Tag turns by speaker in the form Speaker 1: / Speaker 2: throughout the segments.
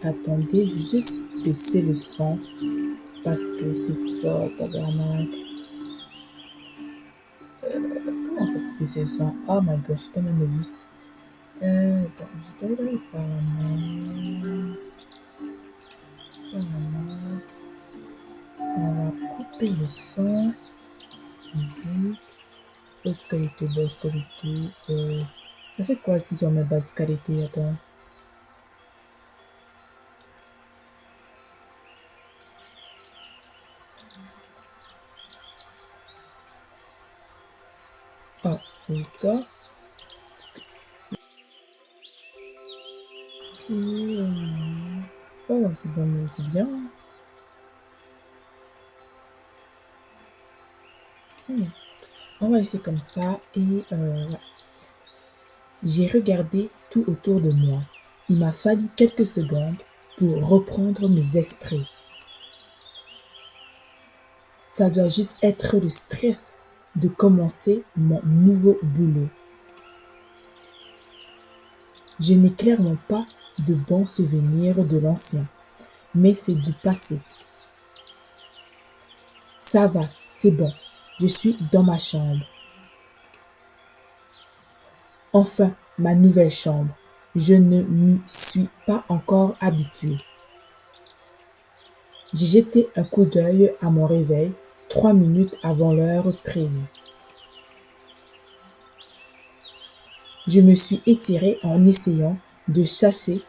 Speaker 1: Attendez, je vais juste baisser le son parce que c'est fort, tabarnak. Comment on fait pour baisser le son? Oh my gosh, je suis tellement novice. Attends, je t'avais dans les paramètres. Paramètres. On va couper le son. Musique. Haute qualité, basse qualité. Ça fait quoi si on met basse qualité? Attends. Ah, c'est ça. Oh, c'est bon, c'est bien. Hmm. On va laisser comme ça et ouais. J'ai regardé tout autour de moi. Il m'a fallu quelques secondes pour reprendre mes esprits. Ça doit juste être le stress de commencer mon nouveau boulot. Je n'ai clairement pas de bons souvenirs de l'ancien, mais c'est du passé. Ça va, c'est bon. Je suis dans ma chambre. Enfin, ma nouvelle chambre. Je ne m'y suis pas encore habituée. J'ai jeté un coup d'œil à mon réveil 3 minutes avant l'heure prévue. Je me suis étirée en essayant de chasser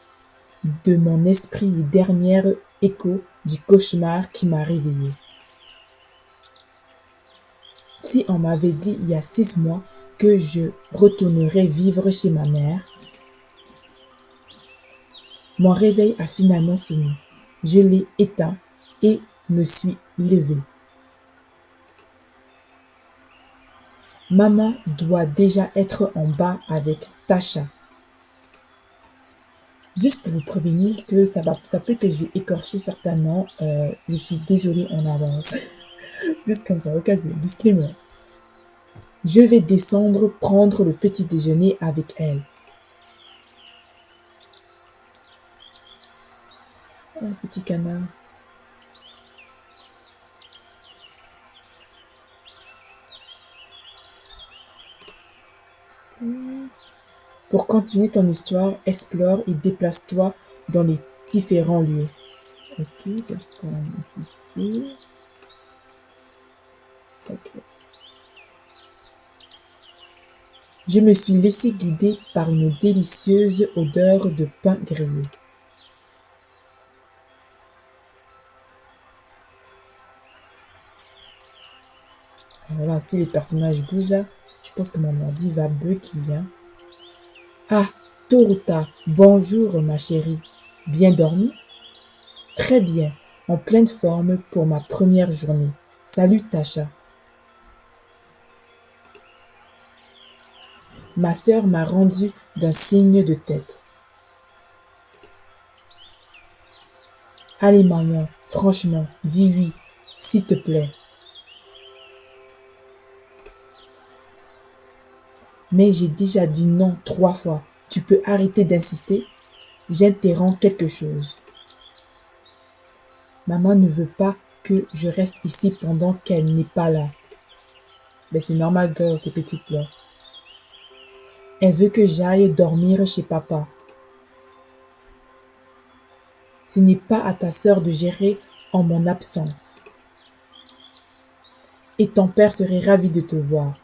Speaker 1: de mon esprit les derniers échos du cauchemar qui m'a réveillée. Si on m'avait dit il y a 6 mois que je retournerais vivre chez ma mère, mon réveil a finalement sonné. Je l'ai éteint et me suis levée. Maman doit déjà être en bas avec Tasha. Juste pour vous prévenir que ça peut que je vais écorcher certains noms, je suis désolée en avance. Juste comme ça, au cas où, disclaimer. Je vais descendre prendre le petit déjeuner avec elle. Oh, petit canard. Pour continuer ton histoire, explore et déplace-toi dans les différents lieux. Ok, ça dit qu'on ici. Ok. Je me suis laissé guider par une délicieuse odeur de pain grillé. Voilà, si les personnages bougent là, je pense que mon ordi va bugger, hein. Ah, Toruta, bonjour ma chérie. Bien dormi? Très bien, en pleine forme pour ma première journée. Salut Tasha. Ma sœur m'a rendu d'un signe de tête. Allez maman, franchement, dis oui, s'il te plaît. Mais j'ai déjà dit non 3 fois. Tu peux arrêter d'insister? J'interromps quelque chose. Maman ne veut pas que je reste ici pendant qu'elle n'est pas là. Mais c'est normal, girl, t'es petite là. Elle veut que j'aille dormir chez papa. Ce n'est pas à ta sœur de gérer en mon absence. Et ton père serait ravi de te voir.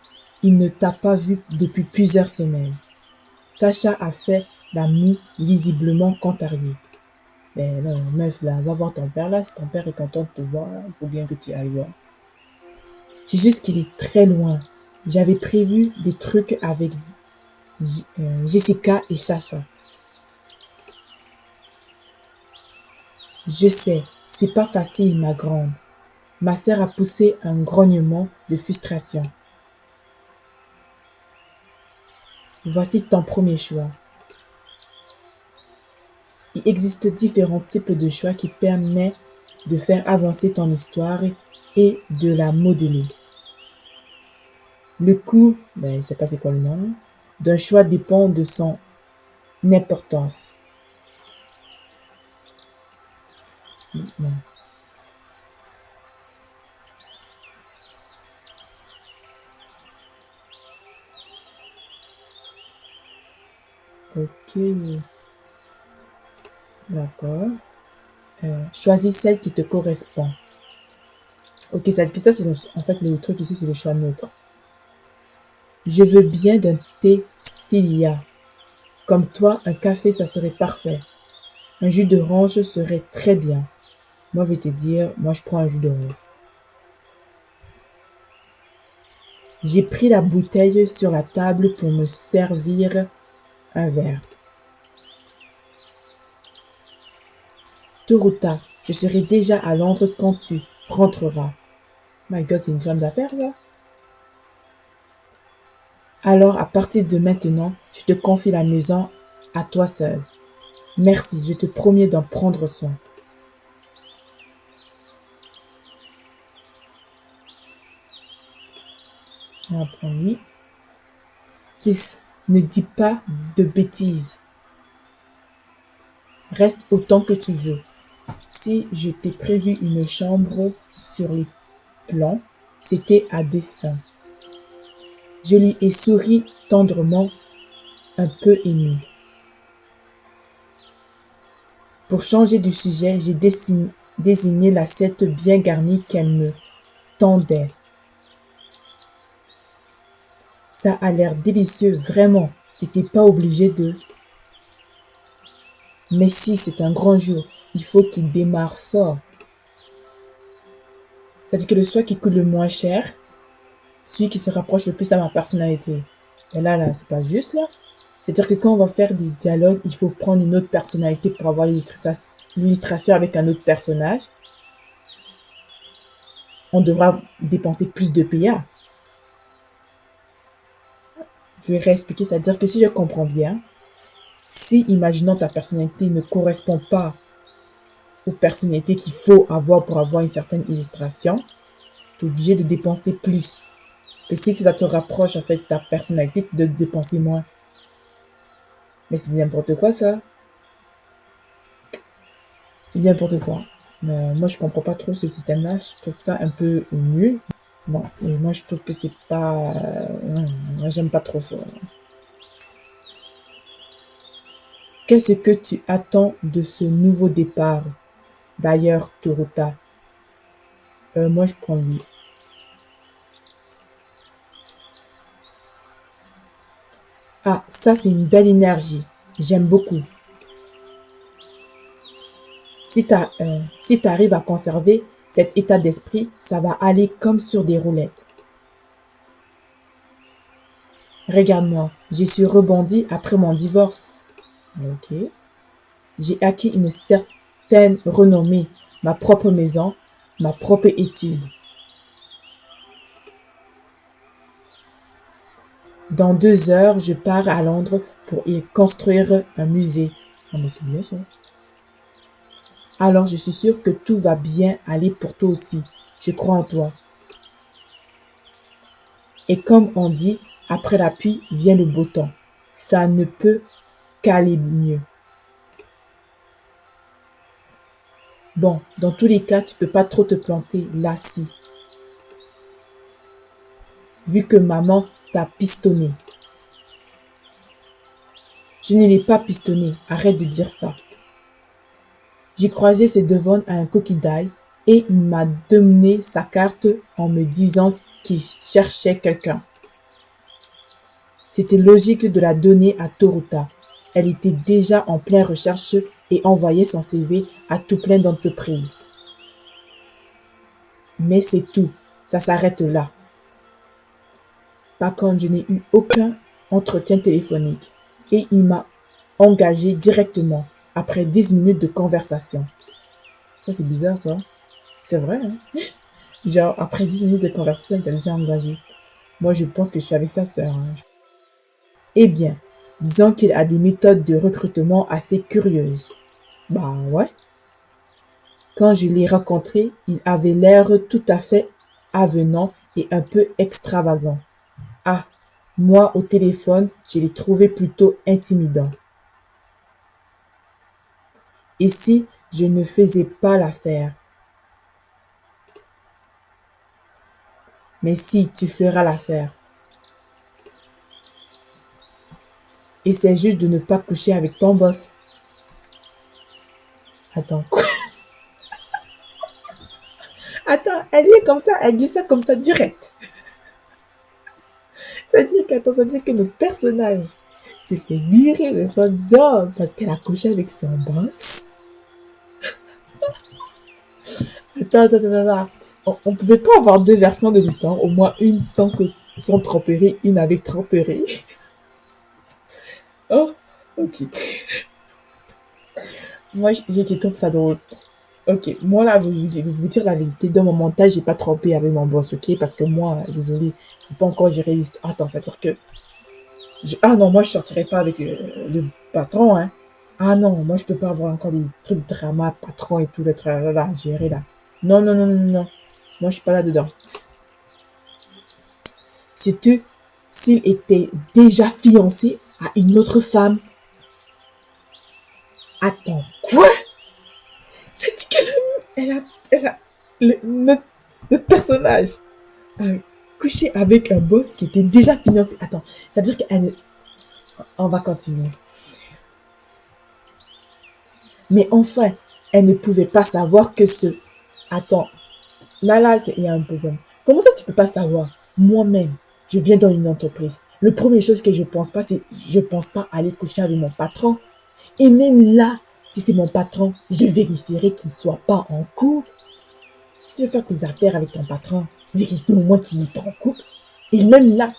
Speaker 1: Il ne t'a pas vu depuis plusieurs semaines. Tasha a fait la moue, visiblement contrariée. Ben non, meuf, là, va voir ton père là. Si ton père est content de te voir, il faut bien que tu ailles voir. C'est juste qu'il est très loin. J'avais prévu des trucs avec Jessica et Sacha. Je sais, c'est pas facile, ma grande. Ma sœur a poussé un grognement de frustration. Voici ton premier choix. Il existe différents types de choix qui permettent de faire avancer ton histoire et de la modeler. Le coût, je ne sais pas c'est quoi le nom, d'un choix dépend de son importance. Non. Ok, d'accord. Choisis celle qui te correspond. Ok, ça dit que ça, c'est en fait le truc ici, c'est le choix neutre. Je veux bien d'un thé s'il y a. Comme toi, un café, ça serait parfait. Un jus d'orange serait très bien. Moi, je vais te dire, moi, je prends un jus d'orange. J'ai pris la bouteille sur la table pour me servir un verre. Toruta, je serai déjà à Londres quand tu rentreras. My God, c'est une femme d'affaires, là. Alors, à partir de maintenant, je te confie la maison à toi seul. Merci, je te promets d'en prendre soin. On va prendre lui. 10. Ne dis pas de bêtises. Reste autant que tu veux. Si je t'ai prévu une chambre sur les plans, c'était à dessein. Je lui ai souri tendrement, un peu ému. Pour changer de sujet, j'ai désigné l'assiette bien garnie qu'elle me tendait. Ça a l'air délicieux, vraiment. T'étais pas obligé de... Mais si, c'est un grand jour. Il faut qu'il démarre fort. C'est-à-dire que le choix qui coûte le moins cher, celui qui se rapproche le plus à ma personnalité. Et là, c'est pas juste, là. C'est-à-dire que quand on va faire des dialogues, il faut prendre une autre personnalité pour avoir l'illustration avec un autre personnage. On devra dépenser plus de PA. Je vais réexpliquer, c'est-à-dire que si je comprends bien, si, imaginons, ta personnalité ne correspond pas aux personnalités qu'il faut avoir pour avoir une certaine illustration, tu es obligé de dépenser plus. Que si ça te rapproche en fait ta personnalité, de dépenser moins. Mais c'est n'importe quoi ça. C'est n'importe quoi. Mais moi je comprends pas trop ce système-là. Je trouve ça un peu nul. Bon, et moi je trouve que c'est pas... moi j'aime pas trop ça. Qu'est-ce que tu attends de ce nouveau départ? D'ailleurs, Toruta. Moi je prends lui. Ah, ça c'est une belle énergie. J'aime beaucoup. Si tu arrives à conserver cet état d'esprit, ça va aller comme sur des roulettes. Regarde-moi, j'ai su rebondir après mon divorce. Ok. J'ai acquis une certaine renommée, ma propre maison, ma propre étude. Dans 2 heures, je pars à Londres pour y construire un musée. Ah mais c'est bien ça. Alors je suis sûre que tout va bien aller pour toi aussi. Je crois en toi. Et comme on dit, après la pluie vient le beau temps. Ça ne peut qu'aller mieux. Bon, dans tous les cas, tu peux pas trop te planter là, si. Vu que maman t'a pistonné. Je ne l'ai pas pistonné, arrête de dire ça. J'ai croisé ses devants à un coquille d'ail et il m'a donné sa carte en me disant qu'il cherchait quelqu'un. C'était logique de la donner à Toruta. Elle était déjà en pleine recherche et envoyait son CV à tout plein d'entreprises. Mais c'est tout, ça s'arrête là. Par contre, je n'ai eu aucun entretien téléphonique et il m'a engagé directement après 10 minutes de conversation. Ça, c'est bizarre, ça. C'est vrai, hein? Genre, après 10 minutes de conversation, il t'a déjà engagé. Moi, je pense que je suis avec sa sœur, hein. Eh bien, disons qu'il a des méthodes de recrutement assez curieuses. Bah ouais. Quand je l'ai rencontré, il avait l'air tout à fait avenant et un peu extravagant. Ah, moi au téléphone, je l'ai trouvé plutôt intimidant. Et si je ne faisais pas l'affaire. Mais si, tu feras l'affaire. Et c'est juste de ne pas coucher avec ton boss. Attends, quoi? Attends, elle est comme ça, elle dit ça comme ça direct. Ça veut dire que notre personnage s'est fait virer de son job parce qu'elle a couché avec son boss. Attends. On pouvait pas avoir deux versions de l'histoire, au moins une sans tromperie, une avec tromperie. Oh, ok. Moi, je trouve ça drôle. Ok, moi là, je vais vous dire la vérité. Dans mon montage, j'ai pas trompé avec mon boss, ok? Parce que moi, désolé, j'ai pas encore géré l'histoire. Attends, c'est-à-dire que ah non, moi je sortirai pas avec le patron, hein. Ah non, moi je peux pas avoir encore des trucs drama, patron et tout, d'être là, à gérer là. Non. Moi je suis pas là-dedans. Surtout s'il était déjà fiancé à une autre femme. Attends, quoi? C'est dit elle a, notre personnage a couché avec un boss qui était déjà fiancé. Attends, c'est-à-dire qu'elle, on va continuer. Mais enfin, elle ne pouvait pas savoir que ce... Attends, là, il y a un problème. Comment ça, tu peux pas savoir? Moi-même, je viens dans une entreprise. Le première chose que je pense pas, c'est je pense pas aller coucher avec mon patron. Et même là, si c'est mon patron, je vérifierai qu'il ne soit pas en couple. Si tu veux faire tes affaires avec ton patron, vérifie au moins qu'il n'est pas en couple. Et même là,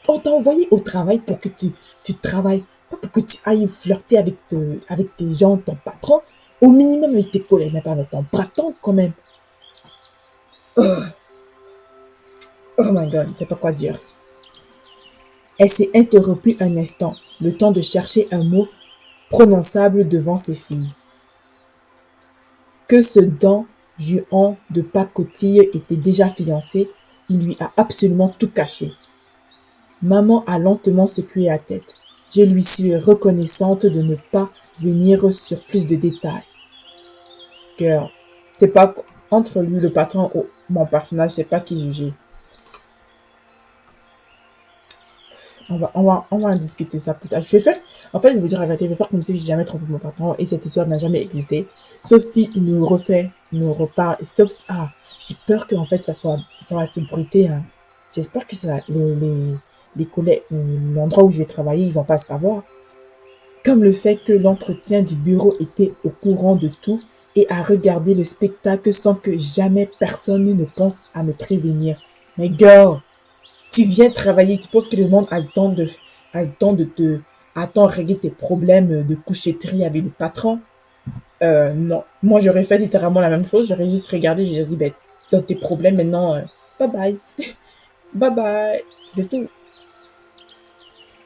Speaker 1: on t'a envoyé au travail pour que tu travailles, pas pour que tu ailles flirter avec tes gens, ton patron, au minimum avec tes collègues, mais pas avec ton patron quand même. Oh my god, je sais pas quoi dire. Elle s'est interrompue un instant, le temps de chercher un mot prononçable devant ses filles. Que ce Don Juan de pacotille était déjà fiancé, il lui a absolument tout caché. Maman a lentement secoué la tête. Je lui suis reconnaissante de ne pas venir sur plus de détails. Girl, c'est pas entre lui, le patron, ou mon personnage, c'est pas qui juger. On va en discuter ça plus tard. En fait, je vais vous dire la vérité, je vais faire comme si j'ai jamais trompé mon patron et cette histoire n'a jamais existé. Sauf si il nous refait, il nous repart, et sauf si, j'ai peur que, en fait, ça va se bruiter, hein. J'espère que les collègues, l'endroit où je vais travailler, ils vont pas le savoir. Comme le fait que l'entretien du bureau était au courant de tout et à regarder le spectacle sans que jamais personne ne pense à me prévenir. Mais girl, tu viens travailler, tu penses que le monde a le temps de te, attends, régler tes problèmes de couchetterie avec le patron? Non. Moi, j'aurais fait littéralement la même chose. J'aurais juste regardé, j'aurais dit, ben, dans tes problèmes, maintenant, bye bye. Bye bye. C'est tout.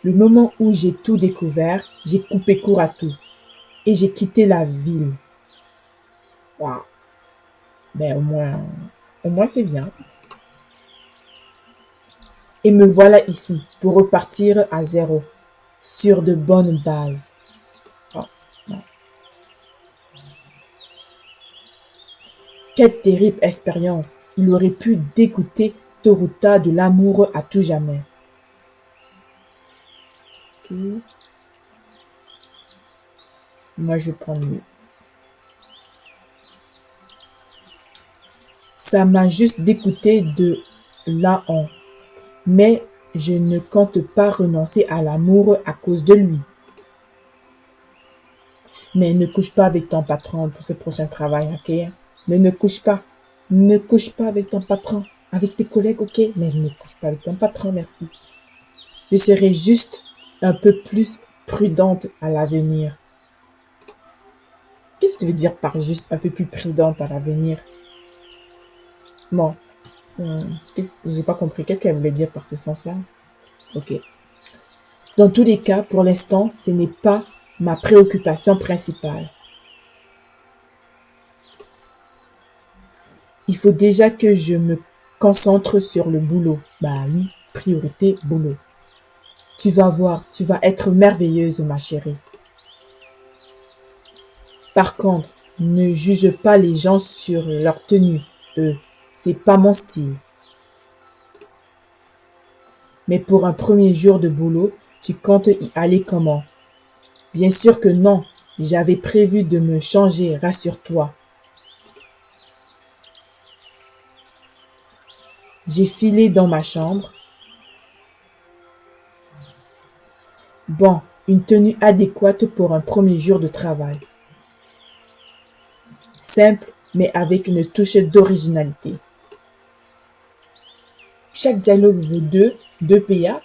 Speaker 1: Le moment où j'ai tout découvert, j'ai coupé court à tout. Et j'ai quitté la ville. Waouh. Ben, au moins, c'est bien. Et me voilà ici, pour repartir à zéro, sur de bonnes bases. Oh, non. Quelle terrible expérience! Il aurait pu dégoûter Toruta de l'amour à tout jamais. Ok. Moi, je prends mieux. Ça m'a juste dégoûté de là en. Mais je ne compte pas renoncer à l'amour à cause de lui. Mais ne couche pas avec ton patron pour ce prochain travail, ok? Mais ne couche pas. Ne couche pas avec ton patron. Avec tes collègues, ok? Mais ne couche pas avec ton patron, merci. Je serai juste un peu plus prudente à l'avenir. Qu'est-ce que tu veux dire par juste un peu plus prudente à l'avenir? Bon, j'ai pas compris. Qu'est-ce qu'elle voulait dire par ce sens-là? Ok. Dans tous les cas, pour l'instant, ce n'est pas ma préoccupation principale. Il faut déjà que je me concentre sur le boulot. Bah oui, priorité boulot. Tu vas voir, tu vas être merveilleuse, ma chérie. Par contre, Ne juge pas les gens sur leur tenue, c'est pas mon style. Mais pour un premier jour de boulot, tu comptes y aller comment? Bien sûr que non, j'avais prévu de me changer, rassure-toi. J'ai filé dans ma chambre. Bon, une tenue adéquate pour un premier jour de travail. Simple, mais avec une touche d'originalité. Chaque dialogue vaut 2 PA,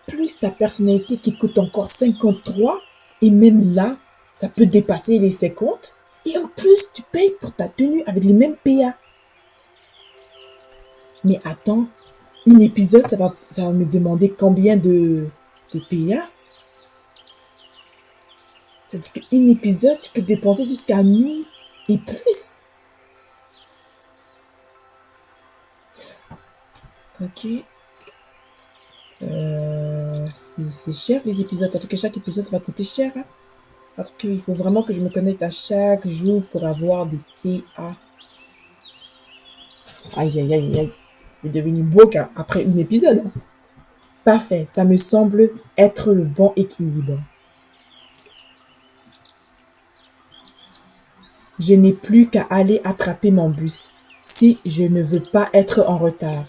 Speaker 1: plus ta personnalité qui coûte encore 53, et même là, ça peut dépasser les 50. Et en plus, tu payes pour ta tenue avec les mêmes PA. Mais attends, un épisode, ça va me demander combien de PA? C'est-à-dire qu'un épisode, tu peux dépenser jusqu'à 1000 et plus. Ok. C'est cher les épisodes. C'est-à-dire que chaque épisode va coûter cher. Hein? Parce qu'il faut vraiment que je me connecte à chaque jour pour avoir des PA. Aïe, aïe, aïe, aïe. Je vais devenir broke après un épisode. Hein. Parfait, ça me semble être le bon équilibre. Je n'ai plus qu'à aller attraper mon bus si je ne veux pas être en retard.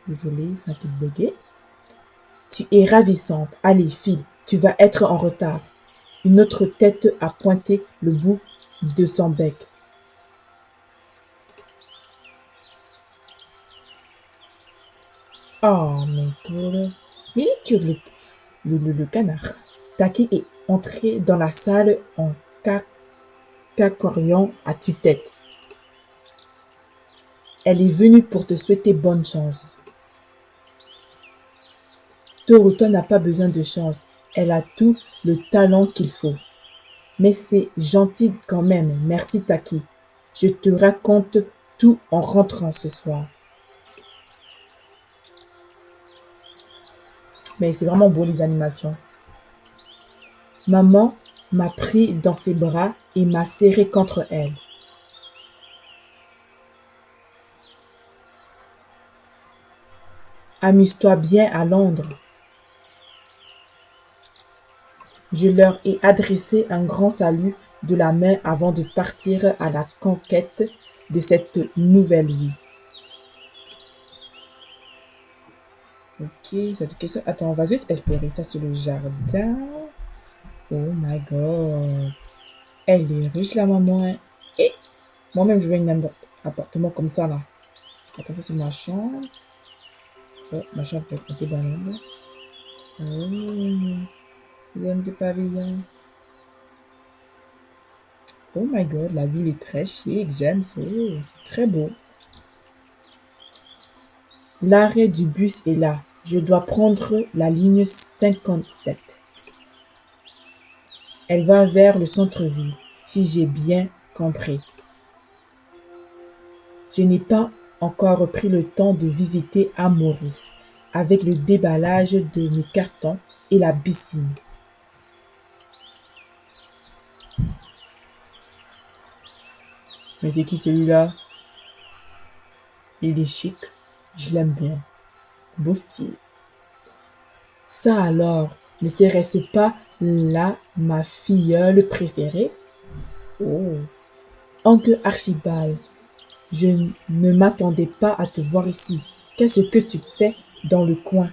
Speaker 1: Désolée, ça a été bugué. Tu es ravissante. Allez, file, tu vas être en retard. Une autre tête a pointé le bout de son bec. Oh, mais mais il est cute, le canard. Taki est entré dans la salle en cacoriant à tue-tête. Elle est venue pour te souhaiter bonne chance. Toruto n'a pas besoin de chance. Elle a tout le talent qu'il faut. Mais c'est gentil quand même. Merci Taki. Je te raconte tout en rentrant ce soir. Mais c'est vraiment beau les animations. Maman m'a pris dans ses bras et m'a serré contre elle. Amuse-toi bien à Londres. Je leur ai adressé un grand salut de la main avant de partir à la conquête de cette nouvelle vie. Ok, ça dit que ça. Attends, on va juste espérer. Ça, c'est le jardin. Oh my god. Elle est riche, la maman. Et moi-même, je veux un appartement comme ça, là. Attends, ça, c'est ma chambre. Oh, ma chambre peut être un peu banale. Oh, j'aime des pavillons. Oh my god, la ville est très chic. J'aime ça. C'est très beau. L'arrêt du bus est là. Je dois prendre la ligne 57. Elle va vers le centre-ville, si j'ai bien compris. Je n'ai pas encore pris le temps de visiter Maurice, avec le déballage de mes cartons et la piscine. Mais c'est qui celui-là? Il est chic. Je l'aime bien. Beau style. Ça alors, ne serait-ce pas là ma filleule préférée? Oh, oncle Archibald, je ne m'attendais pas à te voir ici. Qu'est-ce que tu fais dans le coin?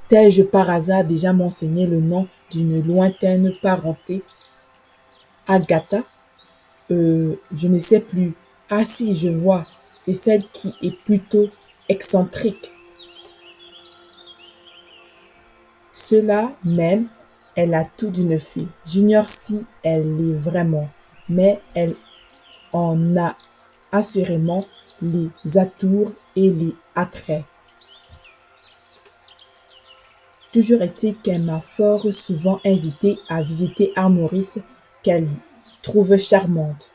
Speaker 1: T'ai-je par hasard déjà mentionné le nom d'une lointaine parenté? Agatha? Je ne sais plus. Ah si, je vois. C'est celle qui est plutôt excentrique. Cela même, elle a tout d'une fille. J'ignore si elle l'est vraiment, mais elle en a assurément les atours et les attraits. Toujours est-il qu'elle m'a fort souvent invitée à visiter Maurice, qu'elle trouve charmante.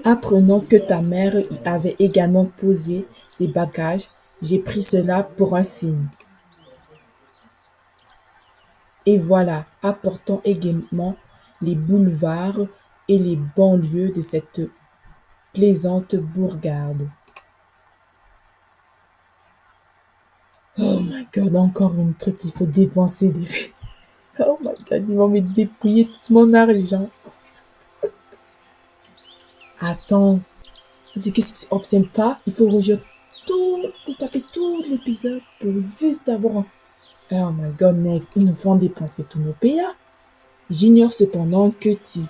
Speaker 1: Apprenant que ta mère y avait également posé ses bagages, J'ai pris cela pour un signe. Et voilà, apportant également les boulevards et les banlieues de cette plaisante bourgade. Oh my god, encore une truc, il faut dépenser des... Oh my god, ils vont me dépouiller tout mon argent. Attends, on dit que si tu obtiens pas, il faut rejouer tout, taper tout l'épisode pour juste avoir un... Oh my god, next, ils nous font dépenser tous nos PA. J'ignore cependant que tu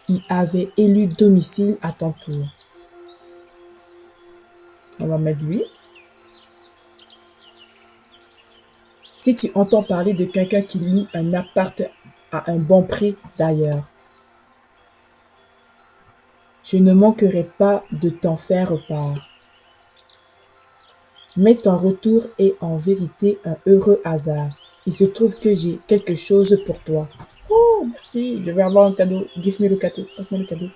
Speaker 1: y avais élu domicile à ton tour. On va mettre lui. Si tu entends parler de quelqu'un qui loue un appart à un bon prix d'ailleurs, je ne manquerai pas de t'en faire part. Mais ton retour est en vérité un heureux hasard. Il se trouve que j'ai quelque chose pour toi. Oh, merci, je vais avoir un cadeau. Give me le cadeau, passe-moi le cadeau.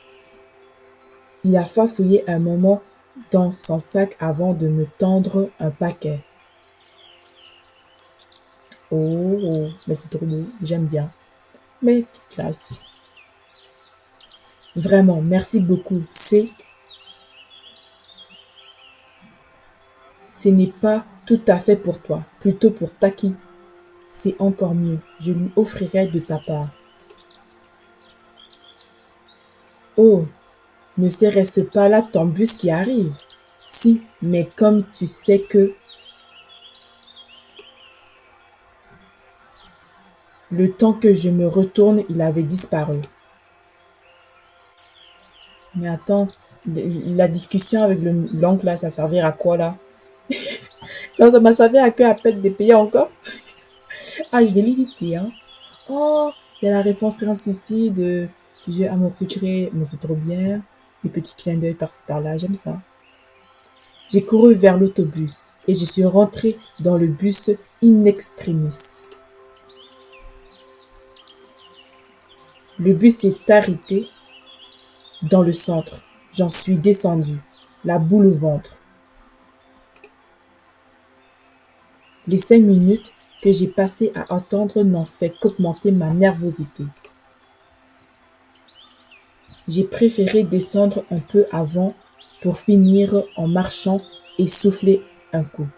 Speaker 1: Il a farfouillé un moment dans son sac avant de me tendre un paquet. Oh, mais c'est trop beau, j'aime bien. Mais classe. Vraiment, merci beaucoup. Ce n'est pas tout à fait pour toi, plutôt pour Taki. C'est encore mieux, je lui offrirai de ta part. Oh, ne serait-ce pas là ton bus qui arrive? Si, mais comme tu sais que le temps que je me retourne, il avait disparu. Mais attends, la discussion avec l'oncle là, ça servira à quoi là? Ça m'a servi à quoi à peine de payer encore? Ah, je vais l'éviter, hein. Oh, il y a la référence ici du jeu Amour secret, mais c'est trop bien. Des petits clins d'œil par-ci par-là, j'aime ça. J'ai couru vers l'autobus et je suis rentrée dans le bus in extremis. Le bus s'est arrêté dans le centre. J'en suis descendue, la boule au ventre. Les 5 minutes que j'ai passées à attendre n'ont fait qu'augmenter ma nervosité. J'ai préféré descendre un peu avant pour finir en marchant et souffler un coup.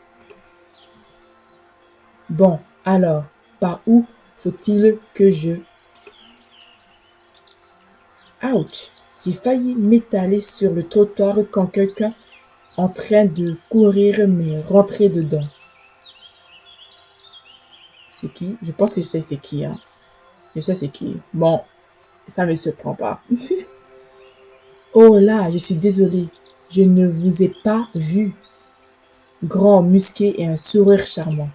Speaker 1: Bon, alors, par où faut-il que je... Ouch! J'ai failli m'étaler sur le trottoir quand quelqu'un en train de courir m'est rentré dedans. C'est qui? Je pense que je sais c'est qui, hein. Je sais c'est qui. Bon, ça me surprend pas. Oh là, je suis désolée. Je ne vous ai pas vu. Grand, musclé et un sourire charmant.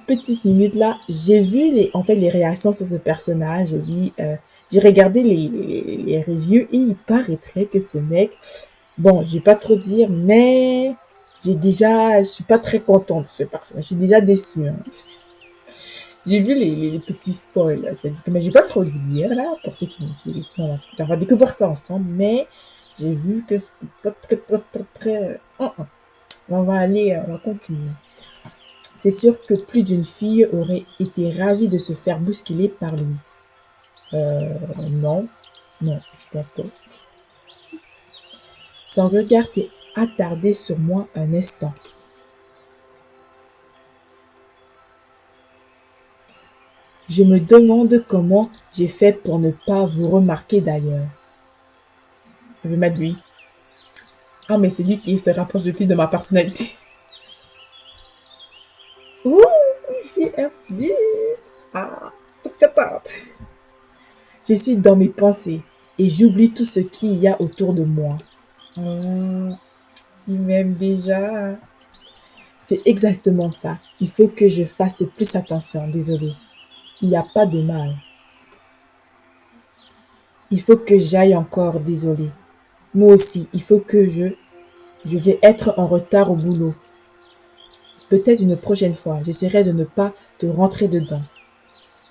Speaker 1: Petite minute là, j'ai vu les réactions sur ce personnage, oui, j'ai regardé les reviews et il paraîtrait que ce mec, bon, je vais pas trop dire, mais je suis pas très contente de ce personnage, je suis déjà déçue, hein. J'ai vu les petits spoils, là, mais je vais pas trop vous dire, là, pour ceux qui m'ont suivi, on va découvrir ça ensemble, mais j'ai vu que c'était pas très, on va aller, on va continuer. C'est sûr que plus d'une fille aurait été ravie de se faire bousculer par lui. Non, non, je pense pas. Son regard s'est attardé sur moi un instant. Je me demande comment j'ai fait pour ne pas vous remarquer d'ailleurs. Je vais mettre lui. Ah, mais c'est lui qui se rapproche le plus de ma personnalité. Ouh, j'ai un plus. Ah, c'est contente. Je suis dans mes pensées et j'oublie tout ce qu'il y a autour de moi. Oh, il m'aime déjà. C'est exactement ça. Il faut que je fasse plus attention, désolé. Il n'y a pas de mal. Il faut que j'aille encore, désolé. Moi aussi, il faut que je vais être en retard au boulot. Peut-être une prochaine fois, j'essaierai de ne pas te rentrer dedans.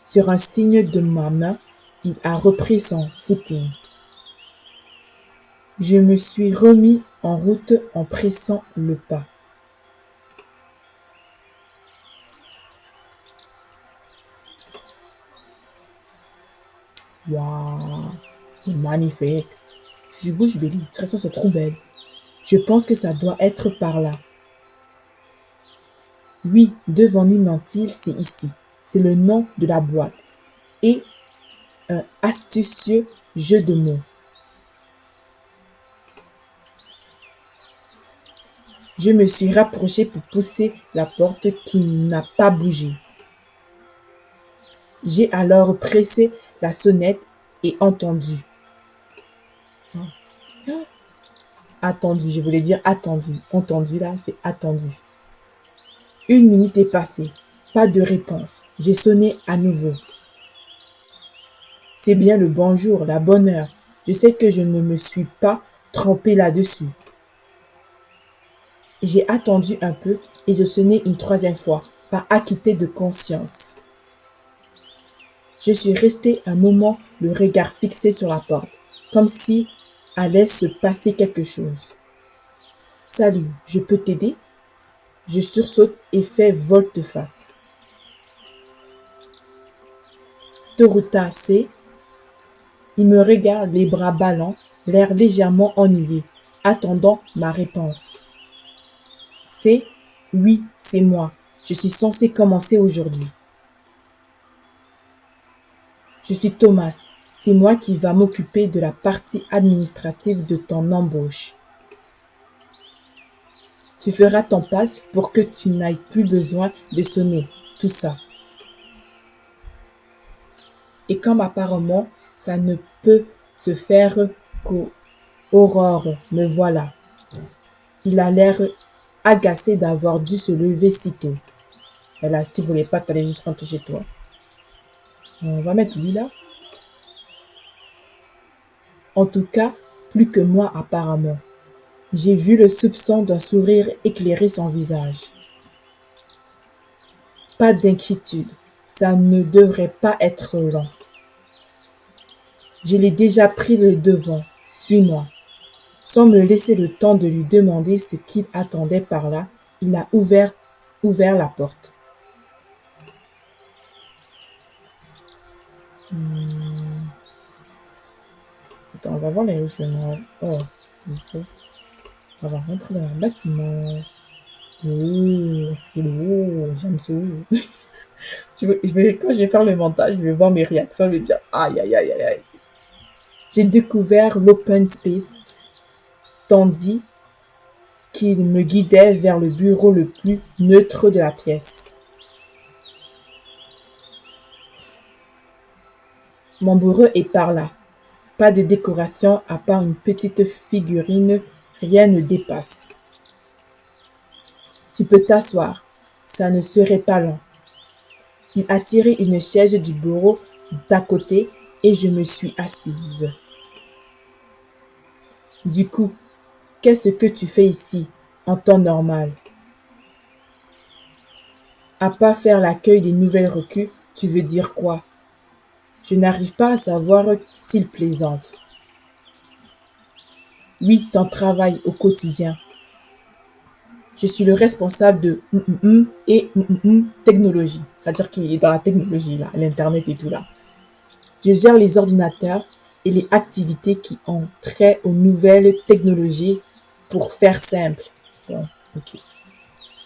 Speaker 1: Sur un signe de ma main, il a repris son footing. Je me suis remis en route en pressant le pas. Waouh, c'est magnifique. Je suis bouche bée, les illustrations sont trop belles. Je pense que ça doit être par là. Oui, devant Nimantil, c'est ici. C'est le nom de la boîte. Et un astucieux jeu de mots. Je me suis rapproché pour pousser la porte qui n'a pas bougé. J'ai alors pressé la sonnette et entendu. Attendu, je voulais dire attendu. Entendu là, c'est attendu. 1 minute est passée. Pas de réponse. J'ai sonné à nouveau. C'est bien le bonjour, la bonne heure. Je sais que je ne me suis pas trompé là-dessus. J'ai attendu un peu et je sonnai une troisième fois, par acquitté de conscience. Je suis resté un moment le regard fixé sur la porte, comme si allait se passer quelque chose. Salut, je peux t'aider? Je sursaute et fais volte-face. Toruta, c'est. Il me regarde les bras ballants, l'air légèrement ennuyé, attendant ma réponse. C'est. Oui, c'est moi. Je suis censé commencer aujourd'hui. Je suis Thomas. C'est moi qui va m'occuper de la partie administrative de ton embauche. Tu feras ton passe pour que tu n'ailles plus besoin de sonner, tout ça. Et comme apparemment ça ne peut se faire qu'Aurore, me voilà. Il a l'air agacé d'avoir dû se lever si tôt. Et là, si tu voulais pas, t'allais juste rentrer chez toi. On va mettre lui là. En tout cas, plus que moi apparemment. J'ai vu le soupçon d'un sourire éclairer son visage. Pas d'inquiétude, ça ne devrait pas être long. Je l'ai déjà pris le devant, suis-moi. Sans me laisser le temps de lui demander ce qu'il attendait par là, il a ouvert la porte. Attends, on va voir les logements. Oh, juste. On va rentrer dans un bâtiment. Oh, c'est beau, j'aime ça. Quand je vais faire le montage, je vais voir mes réactions, je vais dire aïe aïe aïe aïe aïe. J'ai découvert l'open space, tandis qu'il me guidait vers le bureau le plus neutre de la pièce. Mon bureau est par là. Pas de décoration à part une petite figurine, rien ne dépasse. Tu peux t'asseoir, ça ne serait pas long. Il a tiré une chaise du bureau d'à côté et je me suis assise. Du coup, qu'est-ce que tu fais ici, en temps normal? À pas faire l'accueil des nouvelles recrues, tu veux dire quoi? Je n'arrive pas à savoir s'il plaisante. Oui, ton travail au quotidien. Je suis le responsable de et technologie. C'est-à-dire qu'il est dans la technologie, là, l'internet et tout là. Je gère les ordinateurs et les activités qui ont trait aux nouvelles technologies pour faire simple. Bon, ok.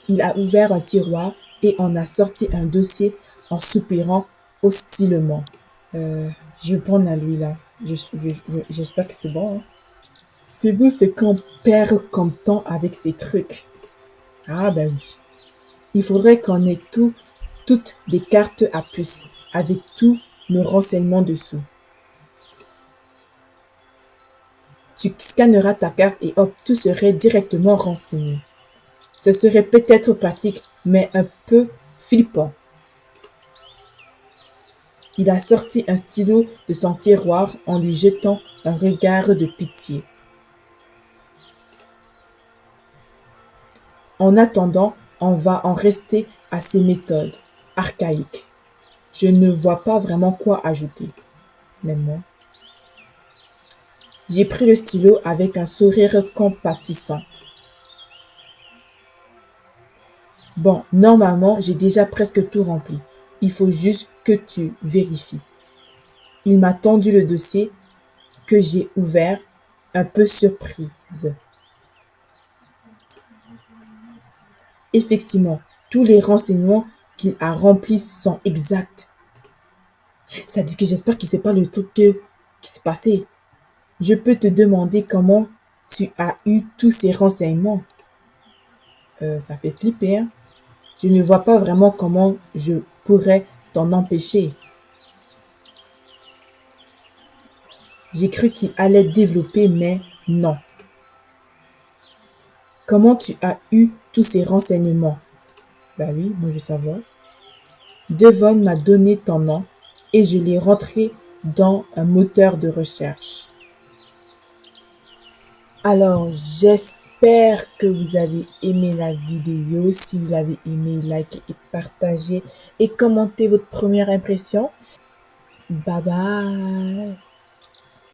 Speaker 1: Il a ouvert un tiroir et en a sorti un dossier en soupirant hostilement. Je vais prendre à lui là. J'espère que c'est bon. Hein. C'est vous ce qu'on perd comme temps avec ces trucs. Ah ben oui. Il faudrait qu'on ait toutes des cartes à puce avec tous nos renseignements dessous. Tu scanneras ta carte et hop, tout serait directement renseigné. Ce serait peut-être pratique, mais un peu flippant. Il a sorti un stylo de son tiroir en lui jetant un regard de pitié. En attendant, on va en rester à ces méthodes archaïques. Je ne vois pas vraiment quoi ajouter. Même moi. J'ai pris le stylo avec un sourire compatissant. Bon, normalement, j'ai déjà presque tout rempli. Il faut juste que tu vérifies. Il m'a tendu le dossier que j'ai ouvert, un peu surprise. Effectivement, tous les renseignements qu'il a remplis sont exacts. Ça dit que j'espère que c'est pas le truc qui s'est passé. Je peux te demander comment tu as eu tous ces renseignements. Ça fait flipper, hein. Je ne vois pas vraiment comment je pourrais t'en empêcher. J'ai cru qu'il allait développer, mais non. Comment tu as eu tous ces renseignements? Bah oui, moi je veux savoir. Devon m'a donné ton nom et je l'ai rentré dans un moteur de recherche. Alors, j'espère que vous avez aimé la vidéo. Si vous l'avez aimé, likez et partagez et commentez votre première impression. Bye bye.